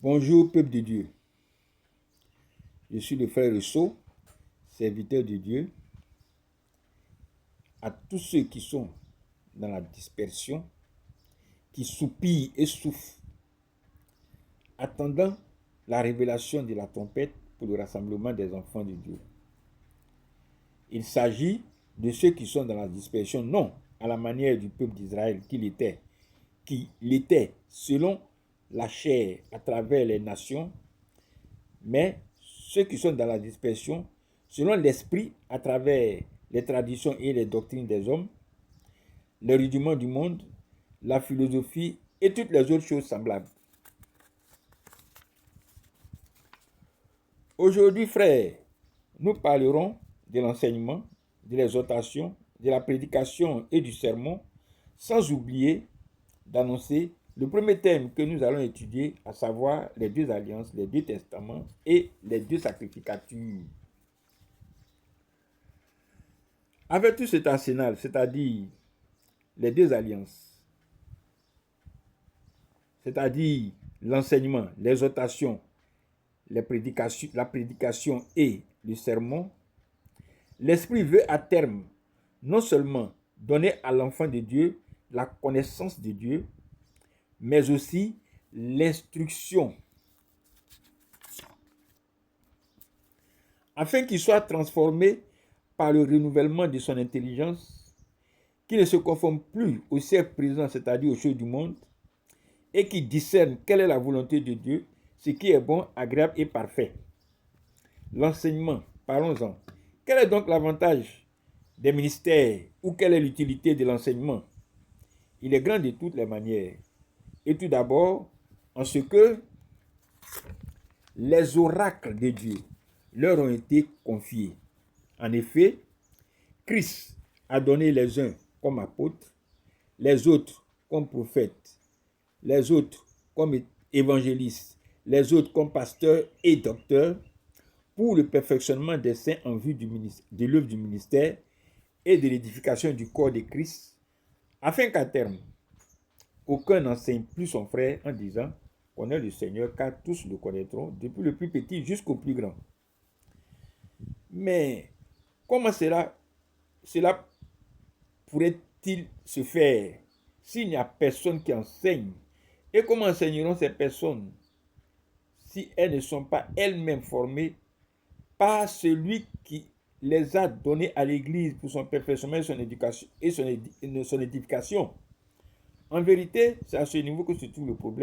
Bonjour peuple de Dieu, je suis le frère Rousseau, serviteur de Dieu. À tous ceux qui sont dans la dispersion, qui soupirent et souffrent, attendant la révélation de la trompette pour le rassemblement des enfants de Dieu. Il s'agit de ceux qui sont dans la dispersion, non à la manière du peuple d'Israël qui l'était selon la chair à travers les nations, mais ceux qui sont dans la dispersion selon l'esprit à travers les traditions et les doctrines des hommes, les rudiments du monde, la philosophie et toutes les autres choses semblables. Aujourd'hui, frères, nous parlerons de l'enseignement, de l'exhortation, de la prédication et du sermon, sans oublier d'annoncer le premier thème que nous allons étudier, à savoir les deux alliances, les deux testaments et les deux sacrificatures. Avec tout cet arsenal, c'est-à-dire les deux alliances, c'est-à-dire l'enseignement, l'exhortation, la prédication et le sermon, l'Esprit veut à terme non seulement donner à l'enfant de Dieu la connaissance de Dieu, mais aussi l'instruction, afin qu'il soit transformé par le renouvellement de son intelligence, qu'il ne se conforme plus au siècle présent, c'est-à-dire aux choses du monde, et qui discerne quelle est la volonté de Dieu, ce qui est bon, agréable et parfait. L'enseignement, parlons-en. Quel est donc l'avantage des ministères ou quelle est l'utilité de l'enseignement? Il est grand de toutes les manières. Et tout d'abord, en ce que les oracles de Dieu leur ont été confiés. En effet, Christ a donné les uns comme apôtres, les autres comme prophètes, les autres comme évangélistes, les autres comme pasteurs et docteurs, pour le perfectionnement des saints en vue de l'œuvre du ministère et de l'édification du corps de Christ, afin qu'à terme, aucun n'enseigne plus son frère en disant « Connais le Seigneur », car tous le connaîtront, depuis le plus petit jusqu'au plus grand. Mais comment cela pourrait-il se faire s'il n'y a personne qui enseigne? Et comment enseigneront ces personnes si elles ne sont pas elles-mêmes formées par celui qui les a données à l'Église pour son perfectionnement et son édification? En vérité, c'est à ce niveau que se trouve le problème.